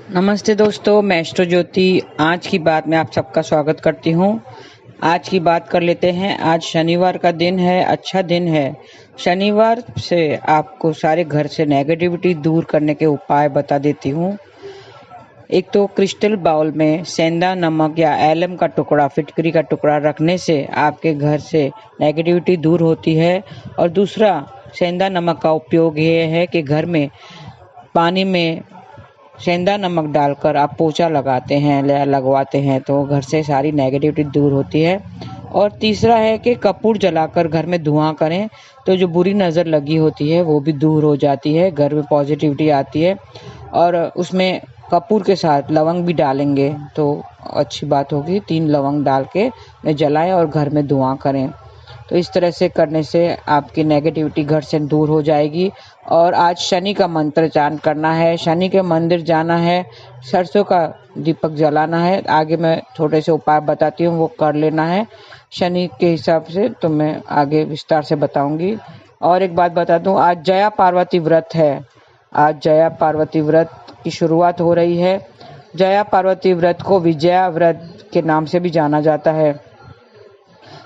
नमस्ते दोस्तों, मैं एस्ट्रो ज्योति आज की बात में आप सबका स्वागत करती हूँ। आज की बात कर लेते हैं। आज शनिवार का दिन है, अच्छा दिन है। शनिवार से आपको सारे घर से नेगेटिविटी दूर करने के उपाय बता देती हूँ। एक तो क्रिस्टल बाउल में सेंधा नमक या एलम का टुकड़ा, फिटकरी का टुकड़ा रखने से आपके घर से नेगेटिविटी दूर होती है। और दूसरा, सेंधा नमक का उपयोग ये है कि घर में पानी में सेंधा नमक डालकर आप पोछा लगाते हैं या लगवाते हैं तो घर से सारी नेगेटिविटी दूर होती है। और तीसरा है कि कपूर जलाकर घर में धुआं करें तो जो बुरी नज़र लगी होती है वो भी दूर हो जाती है, घर में पॉजिटिविटी आती है। और उसमें कपूर के साथ लवंग भी डालेंगे तो अच्छी बात होगी। 3 लवंग डाल के जलाएं और घर में धुआं करें। तो इस तरह से करने से आपकी नेगेटिविटी घर से दूर हो जाएगी। और आज शनि का मंत्र चान करना है, शनि के मंदिर जाना है, सरसों का दीपक जलाना है। आगे मैं छोटे से उपाय बताती हूँ, वो कर लेना है शनि के हिसाब से, तो मैं आगे विस्तार से बताऊंगी। और एक बात बता दूं, आज जया पार्वती व्रत है। आज जया पार्वती व्रत की शुरुआत हो रही है। जया पार्वती व्रत को विजया व्रत के नाम से भी जाना जाता है।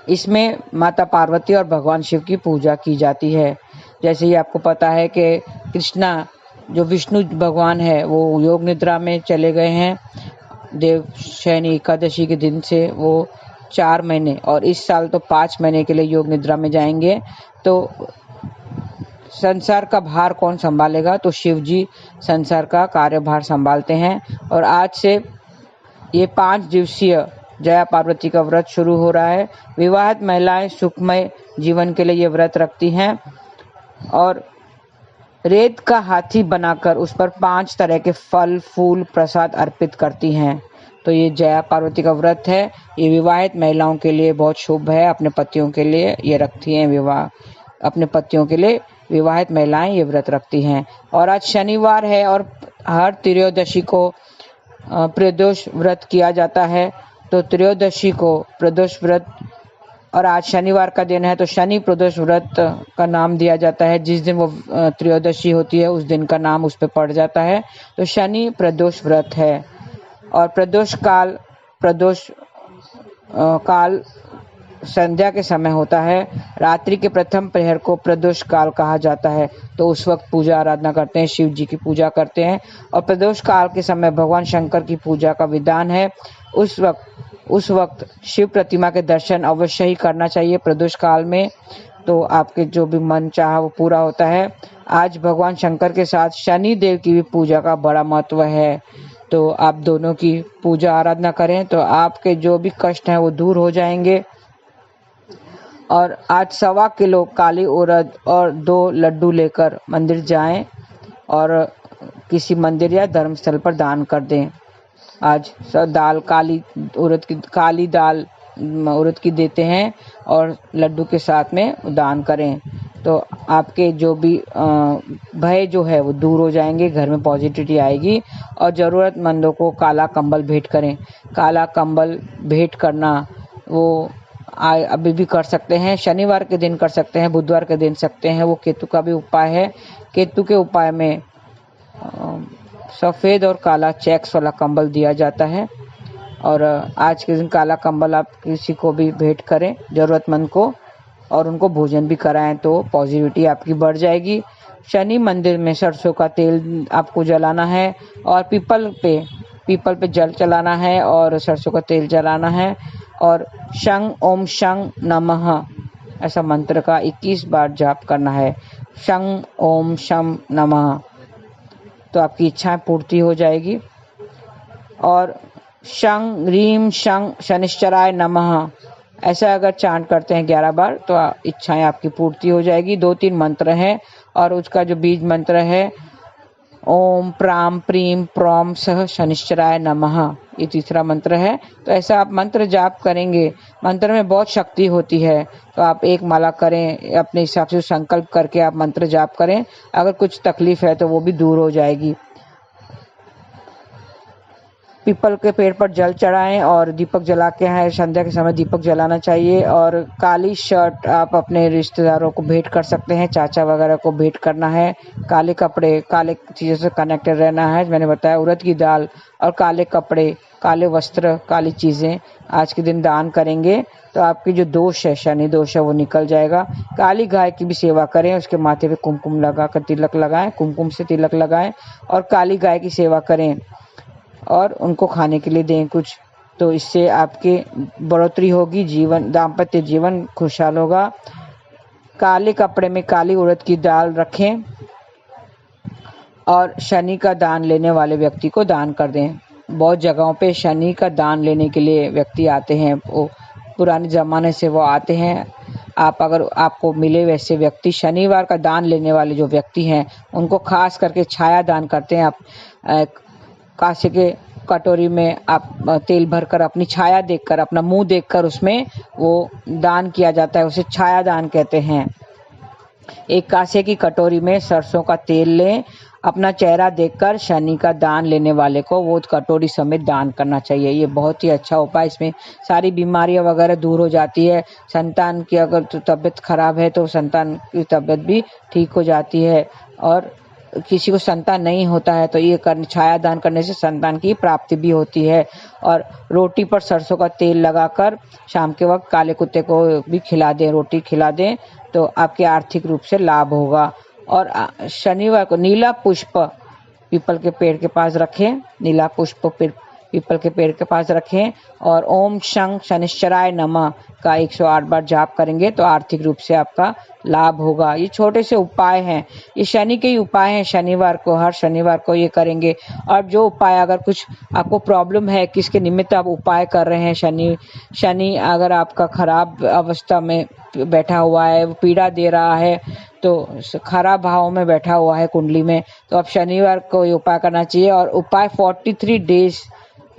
इसमें माता पार्वती और भगवान शिव की पूजा की जाती है। जैसे ही आपको पता है कि कृष्णा जो विष्णु भगवान है वो योग निद्रा में चले गए हैं। देवशयनी एकादशी के दिन से वो 4 महीने और इस साल तो 5 महीने के लिए योग निद्रा में जाएंगे। तो संसार का भार कौन संभालेगा? तो शिव जी संसार का कार्यभार संभालते हैं। और आज से ये 5 दिवसीय जया पार्वती का व्रत शुरू हो रहा है। विवाहित महिलाएं सुखमय जीवन के लिए ये व्रत रखती हैं और रेत का हाथी बनाकर उस पर 5 तरह के फल फूल प्रसाद अर्पित करती हैं। तो ये जया पार्वती का व्रत है। ये विवाहित महिलाओं के लिए बहुत शुभ है। अपने पतियों के लिए ये रखती हैं, अपने पतियों के लिए विवाहित महिलाएं ये व्रत रखती हैं। और आज शनिवार है और हर त्रयोदशी को प्रदोष व्रत किया जाता है। तो त्रयोदशी को प्रदोष व्रत, और आज शनिवार का दिन है तो शनि प्रदोष व्रत का नाम दिया जाता है। जिस दिन वो त्रयोदशी होती है उस दिन का नाम उस पर पड़ जाता है। तो शनि प्रदोष व्रत है। और प्रदोष काल संध्या के समय होता है। रात्रि के प्रथम प्रहर को प्रदोष काल कहा जाता है। तो उस वक्त पूजा आराधना करते हैं, शिव जी की पूजा करते हैं। और प्रदोष काल के समय भगवान शंकर की पूजा का विधान है। उस वक्त शिव प्रतिमा के दर्शन अवश्य ही करना चाहिए प्रदोष काल में। तो आपके जो भी मन चाहा वो पूरा होता है। आज भगवान शंकर के साथ शनि देव की भी पूजा का बड़ा महत्व है। तो आप दोनों की पूजा आराधना करें तो आपके जो भी कष्ट हैं वो दूर हो जाएंगे। और आज 1.25 किलो काली उड़द और 2 लड्डू लेकर मंदिर जाएं और किसी मंदिर या धर्मस्थल पर दान कर दें। आज दाल काली दाल उड़द की देते हैं और लड्डू के साथ में दान करें तो आपके जो भी भय जो है वो दूर हो जाएंगे, घर में पॉजिटिविटी आएगी। और ज़रूरतमंदों को काला कंबल भेंट करें। काला कंबल भेंट करना वो अभी भी कर सकते हैं, शनिवार के दिन कर सकते हैं, बुधवार के दिन सकते हैं। वो केतु का भी उपाय है। केतु के उपाय में सफ़ेद और काला चेक्स वाला कंबल दिया जाता है। और आज के दिन काला कंबल आप किसी को भी भेंट करें ज़रूरतमंद को, और उनको भोजन भी कराएं तो पॉजिटिविटी आपकी बढ़ जाएगी। शनि मंदिर में सरसों का तेल आपको जलाना है और पीपल पे जल चलाना है और सरसों का तेल जलाना है। और शं ओम शं नमः ऐसा मंत्र का 21 बार जाप करना है। शं ओम शं नमः, तो आपकी इच्छाएं पूर्ति हो जाएगी। और शं ह्रीं शं शनिश्चराय नमः ऐसा अगर चांट करते हैं 11 बार तो इच्छाएं आपकी पूर्ति हो जाएगी। 2-3 मंत्र हैं और उसका जो बीज मंत्र है ओम प्राम प्रीम प्रॉम सह शनिश्चराय नमः, ये तीसरा मंत्र है। तो ऐसा आप मंत्र जाप करेंगे। मंत्र में बहुत शक्ति होती है। तो आप एक माला करें, अपने हिसाब से संकल्प करके आप मंत्र जाप करें। अगर कुछ तकलीफ है तो वो भी दूर हो जाएगी। पीपल के पेड़ पर जल चढ़ाएं और दीपक जला के हैं, संध्या के समय दीपक जलाना चाहिए। और काली शर्ट आप अपने रिश्तेदारों को भेंट कर सकते हैं, चाचा वगैरह को भेंट करना है। काले कपड़े, काले चीज़ों से कनेक्टेड रहना है। मैंने बताया उड़द की दाल और काले कपड़े, काले वस्त्र, काली चीज़ें आज के दिन दान करेंगे तो आपकी जो दोष है, शनि दोष है, वो निकल जाएगा। काली गाय की भी सेवा करें, उसके माथे पे कुमकुम लगा कर तिलक लगाएं, कुमकुम से तिलक लगाएं और काली गाय की सेवा करें और उनको खाने के लिए दें कुछ, तो इससे आपके बढ़ोतरी होगी, जीवन दाम्पत्य जीवन खुशहाल होगा। काले कपड़े में काली उड़द की दाल रखें और शनि का दान लेने वाले व्यक्ति को दान कर दें। बहुत जगहों पे शनि का दान लेने के लिए व्यक्ति आते हैं, वो पुराने ज़माने से वो आते हैं। आप अगर आपको मिले वैसे व्यक्ति, शनिवार का दान लेने वाले जो व्यक्ति हैं उनको खास करके छाया दान करते हैं। आप कांसे के कटोरी में आप तेल भरकर अपनी छाया देखकर, अपना मुंह देखकर उसमें वो दान किया जाता है, उसे छाया दान कहते हैं। एक कांसे की कटोरी में सरसों का तेल लें, अपना चेहरा देखकर शनि का दान लेने वाले को वो कटोरी समेत दान करना चाहिए। ये बहुत ही अच्छा उपाय, इसमें सारी बीमारियां वगैरह दूर हो जाती है। संतान की अगर तो तबीयत खराब है तो संतान की तबीयत भी ठीक हो जाती है, और किसी को संतान नहीं होता है तो ये छाया दान करने से संतान की प्राप्ति भी होती है। और रोटी पर सरसों का तेल लगाकर शाम के वक्त काले कुत्ते को भी खिला दें, रोटी खिला दें, तो आपके आर्थिक रूप से लाभ होगा। और शनिवार को नीला पुष्प पीपल के पेड़ के पास रखें, नीला पुष्प पीपल के पेड़ के पास रखें और ओम शं शनिश्चराय नमः का 108 बार जाप करेंगे तो आर्थिक रूप से आपका लाभ होगा। ये छोटे से उपाय हैं, ये शनि के ही उपाय हैं। शनिवार को, हर शनिवार को ये करेंगे। और जो उपाय, अगर कुछ आपको प्रॉब्लम है, किसके निमित्त आप उपाय कर रहे हैं, शनि अगर आपका खराब अवस्था में बैठा हुआ है, वो पीड़ा दे रहा है, तो खराब भाव में बैठा हुआ है कुंडली में, तो आप शनिवार को ये उपाय करना चाहिए। और उपाय 43 डेज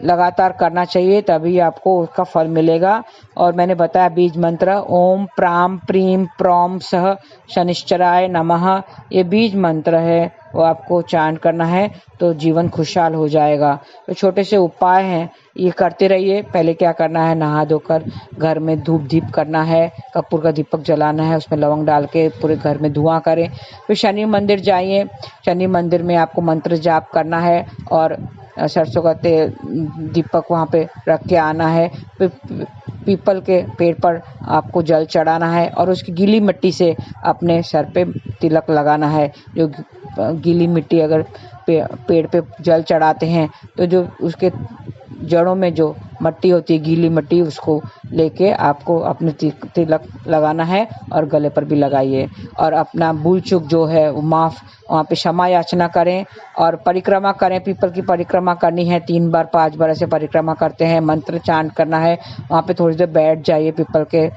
लगातार करना चाहिए, तभी आपको उसका फल मिलेगा। और मैंने बताया बीज मंत्र ओम प्राम प्रीम प्रौम सह शनिश्चराय नमः, ये बीज मंत्र है, वो आपको उच्चारण करना है तो जीवन खुशहाल हो जाएगा। तो छोटे से उपाय हैं, ये करते रहिए। पहले क्या करना है, नहा धोकर घर में धूप दीप करना है, कपूर का दीपक जलाना है, उसमें लवंग डाल के पूरे घर में धुआं करें। फिर शनि मंदिर जाइए, शनि मंदिर में आपको मंत्र जाप करना है और सरसों का तेल दीपक वहाँ पे रख के आना है। पीपल के पेड़ पर आपको जल चढ़ाना है और उसकी गीली मिट्टी से अपने सर पे तिलक लगाना है। जो गीली मिट्टी अगर पेड़ पे जल चढ़ाते हैं तो जो उसके जड़ों में जो मिट्टी होती है, गीली मिट्टी, उसको लेके आपको अपने तिलक लगाना है और गले पर भी लगाइए। और अपना भूल चूक जो है वो माफ़, वहाँ पे क्षमा याचना करें और परिक्रमा करें। पीपल की परिक्रमा करनी है, 3 बार 5 बार ऐसे परिक्रमा करते हैं। मंत्र चांट करना है, वहाँ पे थोड़ी देर बैठ जाइए, पीपल के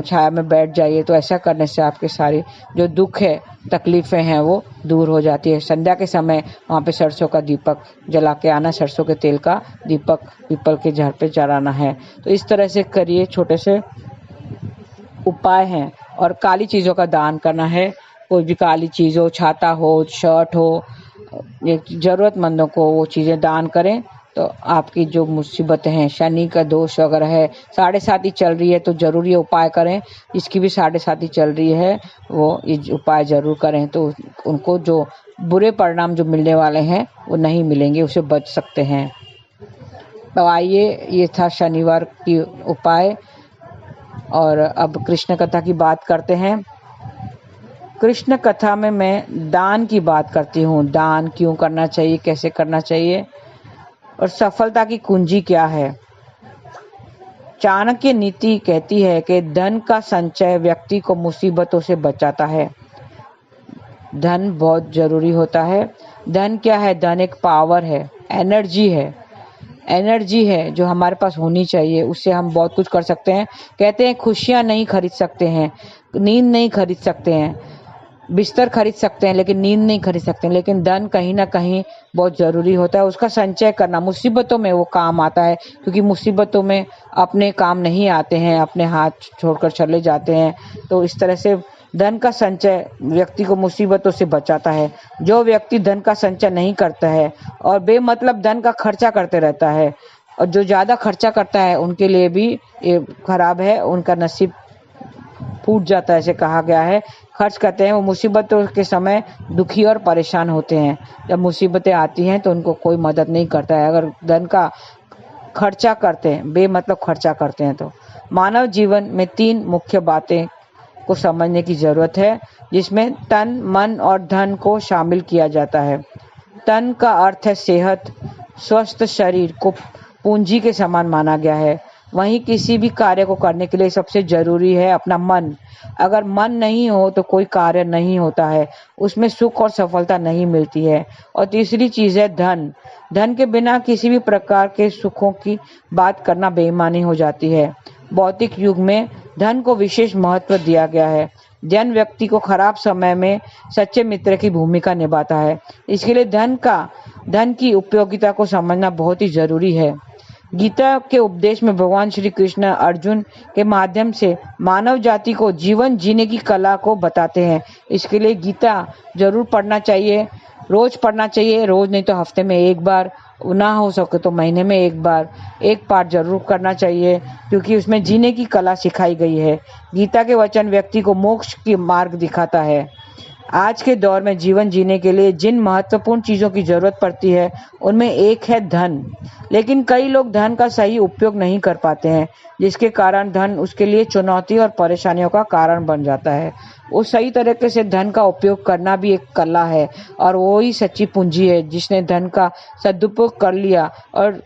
छाया में बैठ जाइए। तो ऐसा करने से आपके सारे जो दुख है, तकलीफ़ें हैं, वो दूर हो जाती है। संध्या के समय वहाँ पे सरसों का दीपक जला के आना, सरसों के तेल का दीपक पीपल के झाड़ पे चढ़ाना है। तो इस तरह से करिए, छोटे से उपाय हैं। और काली चीज़ों का दान करना है, कोई भी काली चीज़ हो, छाता हो, शर्ट हो, ज़रूरतमंदों को वो चीज़ें दान करें तो आपकी जो मुसीबतें हैं, शनि का दोष वगैरह है, 7.5 चल रही है तो ज़रूर ये उपाय करें। जिसकी भी 7.5 चल रही है वो ये उपाय ज़रूर करें, तो उनको जो बुरे परिणाम जो मिलने वाले हैं वो नहीं मिलेंगे, उससे बच सकते हैं। तो आइए, ये था शनिवार की उपाय। और अब कृष्ण कथा की बात करते हैं। कृष्ण कथा में मैं दान की बात करती हूँ। दान क्यों करना चाहिए, कैसे करना चाहिए और सफलता की कुंजी क्या है। चाणक्य नीति कहती है कि धन का संचय व्यक्ति को मुसीबतों से बचाता है। धन बहुत जरूरी होता है। धन क्या है? धन एक पावर है, एनर्जी है। एनर्जी है जो हमारे पास होनी चाहिए, उससे हम बहुत कुछ कर सकते हैं। कहते हैं खुशियां नहीं खरीद सकते हैं, नींद नहीं खरीद सकते हैं, बिस्तर खरीद सकते हैं लेकिन नींद नहीं खरीद सकते हैं। लेकिन धन कहीं ना कहीं बहुत ज़रूरी होता है, उसका संचय करना। मुसीबतों में वो काम आता है, क्योंकि मुसीबतों में अपने काम नहीं आते हैं, अपने हाथ छोड़कर चले जाते हैं। तो इस तरह से धन का संचय व्यक्ति को मुसीबतों से बचाता है। जो व्यक्ति धन का संचय नहीं करता है और बेमतलब धन का खर्चा करते रहता है, और जो ज़्यादा खर्चा करता है उनके लिए भी ये खराब है, उनका नसीब फूट जाता है। ऐसे कहा गया है, खर्च करते हैं वो मुसीबतों के समय दुखी और परेशान होते हैं। जब मुसीबतें आती हैं तो उनको कोई मदद नहीं करता है। अगर धन का खर्चा करते हैं, बेमतलब खर्चा करते हैं, तो मानव जीवन में 3 मुख्य बातें को समझने की जरूरत है, जिसमें तन, मन और धन को शामिल किया जाता है। तन का अर्थ है सेहत। स्वस्थ शरीर को पूंजी के समान माना गया है। वहीं किसी भी कार्य को करने के लिए सबसे जरूरी है अपना मन। अगर मन नहीं हो तो कोई कार्य नहीं होता है, उसमें सुख और सफलता नहीं मिलती है। और तीसरी चीज है धन। धन के बिना किसी भी प्रकार के सुखों की बात करना बेईमानी हो जाती है। भौतिक युग में धन को विशेष महत्व दिया गया है। धन व्यक्ति को खराब समय में सच्चे मित्र की भूमिका निभाता है। इसके लिए धन की उपयोगिता को समझना बहुत ही जरूरी है। गीता के उपदेश में भगवान श्री कृष्ण अर्जुन के माध्यम से मानव जाति को जीवन जीने की कला को बताते हैं। इसके लिए गीता जरूर पढ़ना चाहिए, रोज पढ़ना चाहिए। रोज नहीं तो हफ्ते में एक बार, ना हो सके तो महीने में एक बार एक पाठ जरूर करना चाहिए, क्योंकि उसमें जीने की कला सिखाई गई है। गीता के वचन व्यक्ति को मोक्ष की मार्ग दिखाता है। आज के दौर में जीवन जीने के लिए जिन महत्वपूर्ण चीजों की जरूरत पड़ती है उनमें एक है धन। लेकिन कई लोग धन का सही उपयोग नहीं कर पाते हैं, जिसके कारण धन उसके लिए चुनौती और परेशानियों का कारण बन जाता है। उस सही तरीके से धन का उपयोग करना भी एक कला है, और वो ही सच्ची पूंजी है। जिसने धन का सदुपयोग कर लिया, और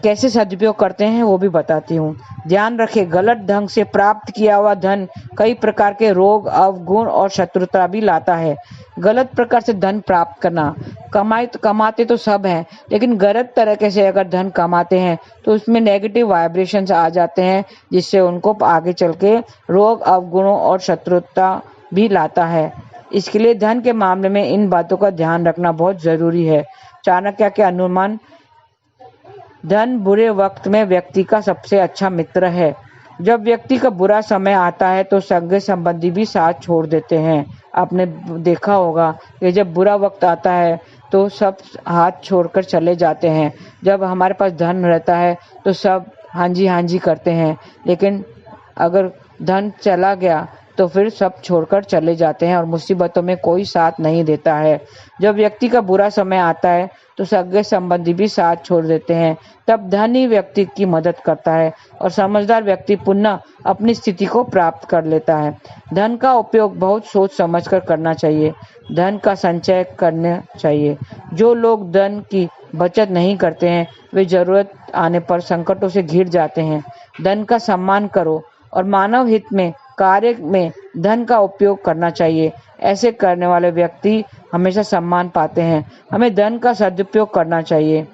कैसे सदुपयोग करते हैं वो भी बताती हूँ। ध्यान रखें, गलत ढंग से प्राप्त किया हुआ धन कई प्रकार के रोग, अवगुण और शत्रुता भी लाता है। गलत प्रकार से धन प्राप्त करना, कमाते तो सब हैं, लेकिन गलत तरीके से अगर धन कमाते हैं तो उसमें नेगेटिव वाइब्रेशंस आ जाते हैं, जिससे उनको आगे चल के रोग, अवगुणों और शत्रुता भी लाता है। इसके लिए धन के मामले में इन बातों का ध्यान रखना बहुत जरूरी है। चाणक्य के अनुमान, धन बुरे वक्त में व्यक्ति का सबसे अच्छा मित्र है। जब व्यक्ति का बुरा समय आता है तो सगे संबंधी भी साथ छोड़ देते हैं। आपने देखा होगा कि जब बुरा वक्त आता है तो सब हाथ छोड़कर चले जाते हैं। जब हमारे पास धन रहता है तो सब हाँ जी करते हैं, लेकिन अगर धन चला गया तो फिर सब छोड़कर चले जाते हैं और मुसीबतों में कोई साथ नहीं देता है। जब व्यक्ति का बुरा समय आता है तो सगे संबंधी भी साथ छोड़ देते हैं। तब धन ही व्यक्ति की मदद करता है और समझदार व्यक्ति पुनः अपनी स्थिति को प्राप्त कर लेता है। धन का उपयोग बहुत सोच समझकर करना चाहिए। धन का संचय करना चाहिए। जो लोग धन की बचत नहीं करते हैं वे जरूरत आने पर संकटों से घिर जाते हैं। धन का सम्मान करो और मानव हित में कार्य में धन का उपयोग करना चाहिए। ऐसे करने वाले व्यक्ति हमेशा सम्मान पाते हैं। हमें धन का सदुपयोग करना चाहिए।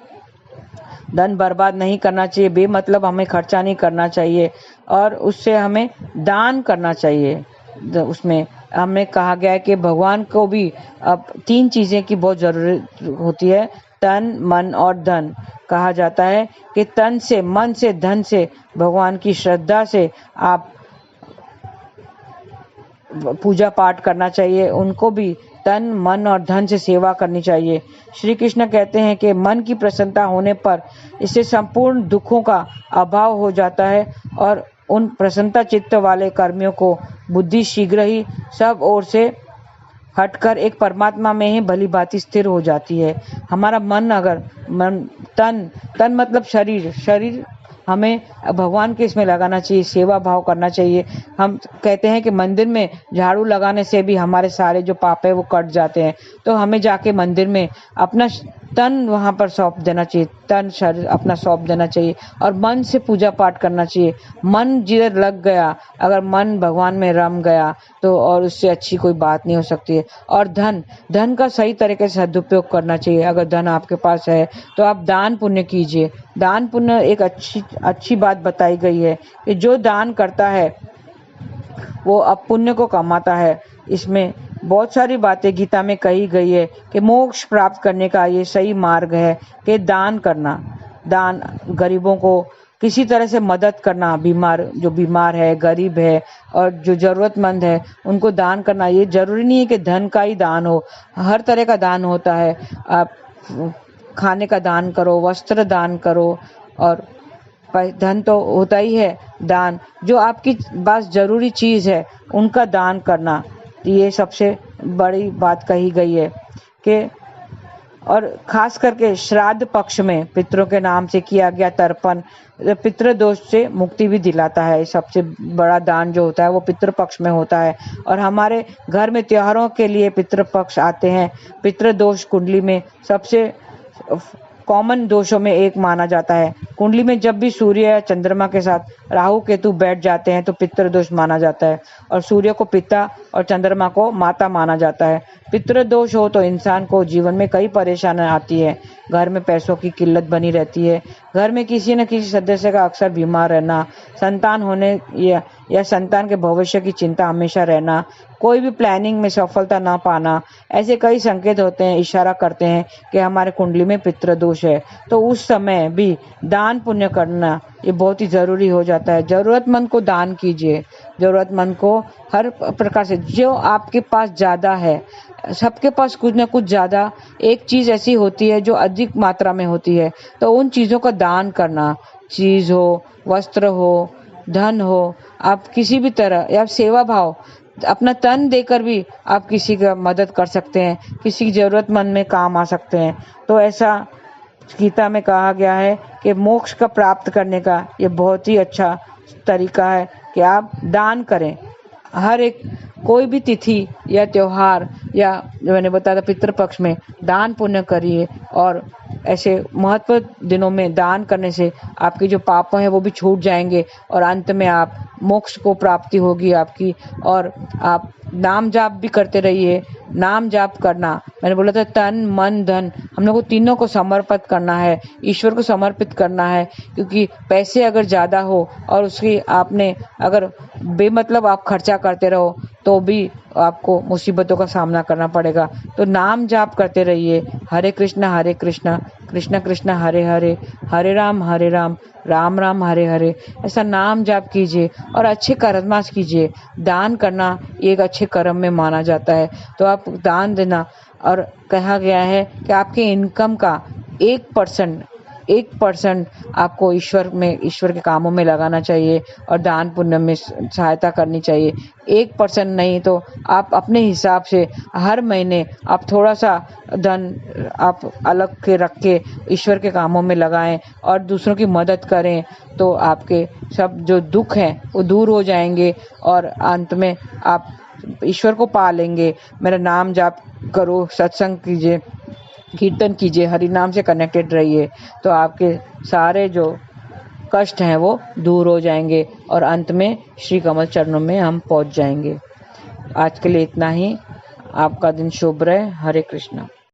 धन बर्बाद नहीं करना चाहिए, बेमतलब हमें खर्चा नहीं करना चाहिए, और उससे हमें दान करना चाहिए। उसमें हमें कहा गया है कि भगवान को भी अब 3 चीजें की बहुत जरूरत होती है, तन, मन और धन। कहा जाता है कि तन से, मन से, धन से, भगवान की श्रद्धा से आप पूजा पाठ करना चाहिए। उनको भी तन, मन और धन से सेवा करनी चाहिए। श्री कृष्ण कहते हैं कि मन की प्रसन्नता होने पर इससे संपूर्ण दुखों का अभाव हो जाता है, और उन प्रसन्नता चित्त वाले कर्मियों को बुद्धि शीघ्र ही सब ओर से हटकर एक परमात्मा में ही भली भांति स्थिर हो जाती है। हमारा मन, अगर तन मतलब शरीर हमें भगवान के इसमें लगाना चाहिए, सेवा भाव करना चाहिए। हम कहते हैं कि मंदिर में झाड़ू लगाने से भी हमारे सारे जो पाप है वो कट जाते हैं। तो हमें जाके मंदिर में अपना तन वहां पर सौंप देना चाहिए, तन शरीर अपना सौंप देना चाहिए, और मन से पूजा पाठ करना चाहिए। मन जिधर लग गया, अगर मन भगवान में रम गया तो और उससे अच्छी कोई बात नहीं हो सकती है। और धन का सही तरीके से सदुपयोग करना चाहिए। अगर धन आपके पास है तो आप दान पुण्य कीजिए। दान पुण्य एक अच्छी बात बताई गई है कि जो दान करता है वो अब पुण्य को कमाता है। इसमें बहुत सारी बातें गीता में कही गई है कि मोक्ष प्राप्त करने का ये सही मार्ग है कि दान करना। दान गरीबों को किसी तरह से मदद करना, जो बीमार है, गरीब है और जो ज़रूरतमंद है, उनको दान करना। ये ज़रूरी नहीं है कि धन का ही दान हो, हर तरह का दान होता है। आप खाने का दान करो, वस्त्र दान करो, और धन तो होता ही है दान। जो आपकी पास ज़रूरी चीज़ है उनका दान करना, ये सबसे बड़ी बात कही गई है। कि और खास करके श्राद्ध पक्ष में पितरों के नाम से किया गया तर्पण पितृ दोष से मुक्ति भी दिलाता है। सबसे बड़ा दान जो होता है वो पितृ पक्ष में होता है। और हमारे घर में त्योहारों के लिए पितृ पक्ष आते हैं। पितृ दोष कुंडली में सबसे कॉमन दोषों में एक माना जाता है। कुंडली में जब भी सूर्य या चंद्रमा के साथ राहु केतु बैठ जाते हैं तो पितृ दोष माना जाता है, और सूर्य को पिता और चंद्रमा को माता माना जाता है। पितृ दोष हो तो इंसान को जीवन में कई परेशानियां आती है। घर में पैसों की किल्लत बनी रहती है, घर में किसी न किसी सदस्य का अक्सर बीमार रहना, संतान होने या संतान के भविष्य की चिंता हमेशा रहना, कोई भी प्लानिंग में सफलता ना पाना, ऐसे कई संकेत होते हैं, इशारा करते हैं कि हमारे कुंडली में पितृ दोष है। तो उस समय भी दान पुण्य करना ये बहुत ही जरूरी हो जाता है। जरूरतमंद को दान कीजिए, जरूरतमंद को हर प्रकार से, जो आपके पास ज्यादा है, सबके पास कुछ न कुछ ज्यादा एक चीज ऐसी होती है जो अधिक मात्रा में होती है, तो उन चीजों का दान करना, चीज हो, वस्त्र हो, धन हो, आप किसी भी तरह या सेवा भाव, अपना तन देकर भी आप किसी का मदद कर सकते हैं, किसी की जरूरतमंद में काम आ सकते हैं। तो ऐसा गीता में कहा गया है कि मोक्ष का प्राप्त करने का ये बहुत ही अच्छा तरीका है कि आप दान करें। हर एक कोई भी तिथि या त्योहार या जो मैंने बताया था पितृपक्ष में दान पुण्य करिए, और ऐसे महत्व दिनों में दान करने से आपके जो पाप हैं वो भी छूट जाएंगे, और अंत में आप मोक्ष को प्राप्ति होगी आपकी। और आप नाम जाप भी करते रहिए। नाम जाप करना, मैंने बोला था तन मन धन, हम लोग को तीनों को समर्पित करना है, ईश्वर को समर्पित करना है। क्योंकि पैसे अगर ज्यादा हो और उसकी आपने अगर बेमतलब आप खर्चा करते रहो तो भी आपको मुसीबतों का सामना करना पड़ेगा। तो नाम जाप करते रहिए, हरे कृष्णा कृष्ण कृष्ण हरे हरे, हरे राम राम राम हरे हरे। ऐसा नाम जाप कीजिए और अच्छे कर्म कीजिए। दान करना एक अच्छे कर्म में माना जाता है। तो आप दान देना, और कहा गया है कि आपके इनकम का 1% आपको ईश्वर के कामों में लगाना चाहिए और दान पुण्य में सहायता करनी चाहिए। 1% नहीं तो आप अपने हिसाब से हर महीने आप थोड़ा सा धन आप अलग के रख के ईश्वर के कामों में लगाएं और दूसरों की मदद करें, तो आपके सब जो दुख हैं वो दूर हो जाएंगे और अंत में आप ईश्वर को पा लेंगे। मेरा नाम जाप करो, सत्संग कीजिए, कीर्तन कीजिए, हरि नाम से कनेक्टेड रहिए, तो आपके सारे जो कष्ट हैं वो दूर हो जाएंगे और अंत में श्री कमल चरणों में हम पहुंच जाएंगे। आज के लिए इतना ही। आपका दिन शुभ रहे। हरे कृष्णा।